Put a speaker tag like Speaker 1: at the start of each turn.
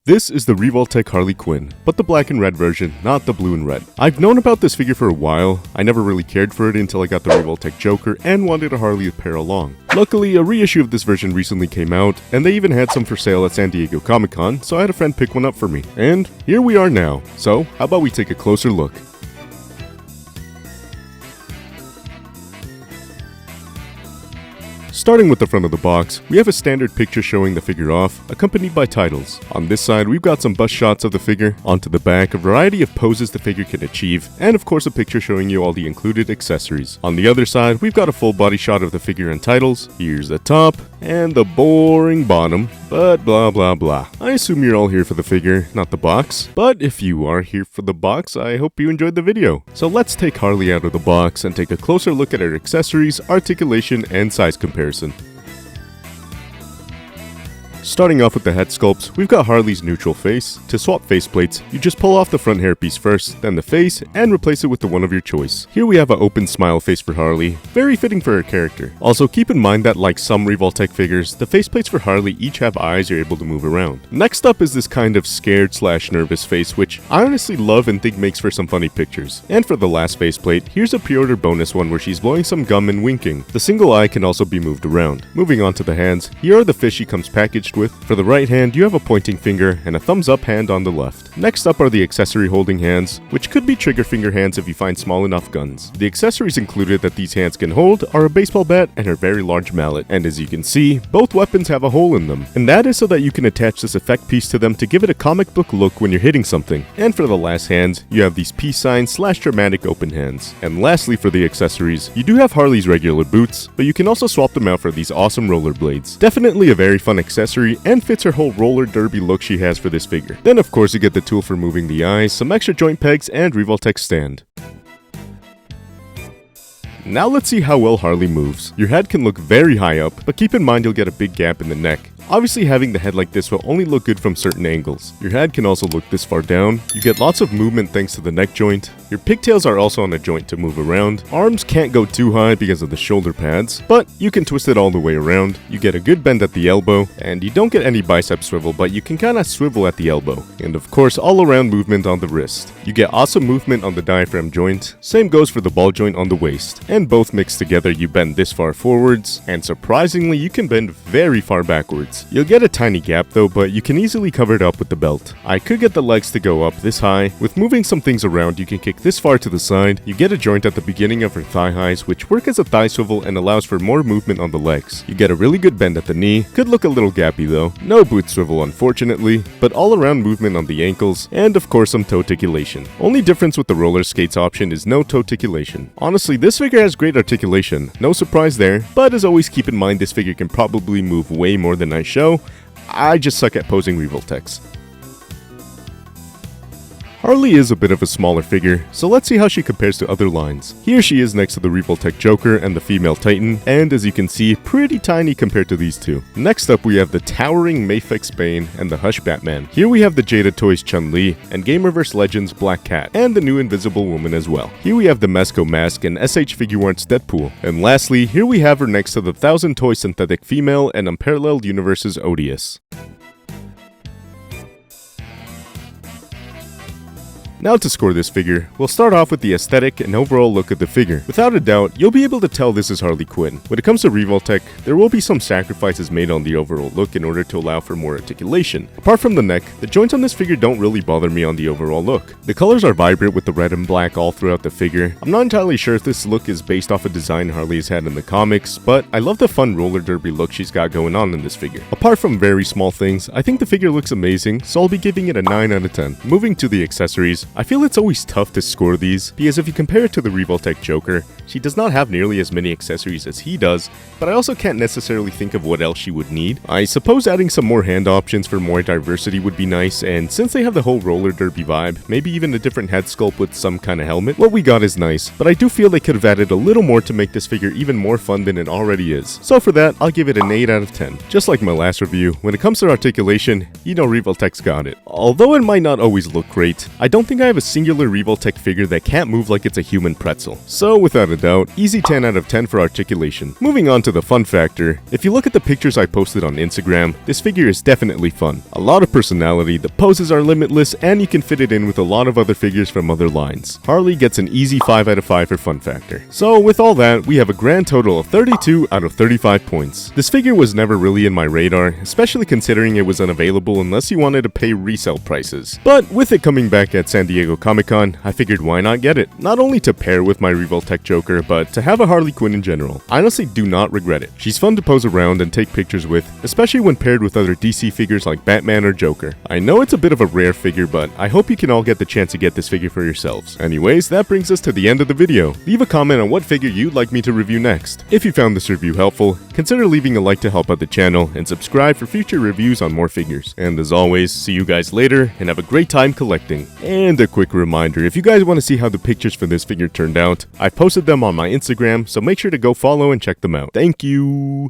Speaker 1: This is the Revoltech Harley Quinn, but the black and red version, not the blue and red. I've known about this figure for a while. I never really cared for it until I got the Revoltech Joker and wanted a Harley to pair along. Luckily, a reissue of this version recently came out, and they even had some for sale at San Diego Comic-Con, so I had a friend pick one up for me. And here we are now. So, how about we take a closer look? Starting with the front of the box, we have a standard picture showing the figure off, accompanied by titles. On this side, we've got some bust shots of the figure. Onto the back, a variety of poses the figure can achieve, and of course a picture showing you all the included accessories. On the other side, we've got a full body shot of the figure and titles. Here's the top, and the boring bottom, but blah blah blah. I assume you're all here for the figure, not the box. But if you are here for the box, I hope you enjoyed the video. So let's take Harley out of the box and take a closer look at her accessories, articulation, and size comparison. Starting off with the head sculpts, we've got Harley's neutral face. To swap faceplates, you just pull off the front hairpiece first, then the face, and replace it with the one of your choice. Here we have an open smile face for Harley, very fitting for her character. Also keep in mind that like some Revoltech figures, the faceplates for Harley each have eyes you're able to move around. Next up is this kind of scared/nervous face, which I honestly love and think makes for some funny pictures. And for the last faceplate, here's a pre-order bonus one where she's blowing some gum and winking. The single eye can also be moved around. Moving on to the hands, here are the fish she comes packaged with. For the right hand, you have a pointing finger and a thumbs up hand on the left. Next up are the accessory holding hands, which could be trigger finger hands if you find small enough guns. The accessories included that these hands can hold are a baseball bat and her very large mallet. And as you can see, both weapons have a hole in them. And that is so that you can attach this effect piece to them to give it a comic book look when you're hitting something. And for the last hands, you have these peace sign/dramatic open hands. And lastly for the accessories, you do have Harley's regular boots, but you can also swap them out for these awesome rollerblades. Definitely a very fun accessory and fits her whole roller derby look she has for this figure. Then of course you get the tool for moving the eyes, some extra joint pegs, and Revoltech stand. Now let's see how well Harley moves. Your head can look very high up, but keep in mind you'll get a big gap in the neck. Obviously having the head like this will only look good from certain angles. Your head can also look this far down. You get lots of movement thanks to the neck joint. Your pigtails are also on a joint to move around. Arms can't go too high because of the shoulder pads, but you can twist it all the way around. You get a good bend at the elbow, and you don't get any bicep swivel, but you can kinda swivel at the elbow. And of course all around movement on the wrist. You get awesome movement on the diaphragm joint. Same goes for the ball joint on the waist. And both mixed together you bend this far forwards, and surprisingly you can bend very far backwards. You'll get a tiny gap though, but you can easily cover it up with the belt. I could get the legs to go up this high. With moving some things around, you can kick this far to the side. You get a joint at the beginning of her thigh highs, which work as a thigh swivel and allows for more movement on the legs. You get a really good bend at the knee. Could look a little gappy though. No boot swivel unfortunately, but all around movement on the ankles, and of course some toe articulation. Only difference with the roller skates option is no toe articulation. Honestly, this figure has great articulation. No surprise there, but as always keep in mind this figure can probably move way more than I show. I just suck at posing Revoltechs. Harley is a bit of a smaller figure, so let's see how she compares to other lines. Here she is next to the Revoltech Joker and the female Titan, and as you can see, pretty tiny compared to these two. Next up we have the towering Mafex Bane and the Hush Batman. Here we have the Jada Toys Chun-Li and Gamerverse Legends Black Cat, and the new Invisible Woman as well. Here we have the Mezco Mask and SH Figuarts Deadpool. And lastly, here we have her next to the 1000 Toy Synthetic Female and Unparalleled Universe's Odious. Now to score this figure, we'll start off with the aesthetic and overall look of the figure. Without a doubt, you'll be able to tell this is Harley Quinn. When it comes to Revoltech, there will be some sacrifices made on the overall look in order to allow for more articulation. Apart from the neck, the joints on this figure don't really bother me on the overall look. The colors are vibrant with the red and black all throughout the figure. I'm not entirely sure if this look is based off a design Harley has had in the comics, but I love the fun roller derby look she's got going on in this figure. Apart from very small things, I think the figure looks amazing, so I'll be giving it a 9 out of 10. Moving to the accessories, I feel it's always tough to score these, because if you compare it to the Revoltech Joker, she does not have nearly as many accessories as he does, but I also can't necessarily think of what else she would need. I suppose adding some more hand options for more diversity would be nice, and since they have the whole roller derby vibe, maybe even a different head sculpt with some kind of helmet, what we got is nice, but I do feel they could have added a little more to make this figure even more fun than it already is. So for that, I'll give it an 8 out of 10. Just like my last review, when it comes to articulation, you know Revoltech's got it. Although it might not always look great, I don't think think I have a singular Revoltech figure that can't move like it's a human pretzel. So without a doubt, easy 10 out of 10 for Articulation. Moving on to the fun factor, if you look at the pictures I posted on Instagram, this figure is definitely fun. A lot of personality, the poses are limitless, and you can fit it in with a lot of other figures from other lines. Harley gets an easy 5 out of 5 for fun factor. So with all that, we have a grand total of 32 out of 35 points. This figure was never really in my radar, especially considering it was unavailable unless you wanted to pay resale prices. But with it coming back at San Diego Comic-Con, I figured why not get it? Not only to pair with my Revoltech Joker, but to have a Harley Quinn in general. I honestly do not regret it. She's fun to pose around and take pictures with, especially when paired with other DC figures like Batman or Joker. I know it's a bit of a rare figure, but I hope you can all get the chance to get this figure for yourselves. Anyways, that brings us to the end of the video. Leave a comment on what figure you'd like me to review next. If you found this review helpful, consider leaving a like to help out the channel, and subscribe for future reviews on more figures. And as always, see you guys later, and have a great time collecting. And a quick reminder, if you guys want to see how the pictures for this figure turned out, I've posted them on my Instagram, so make sure to go follow and check them out. Thank you!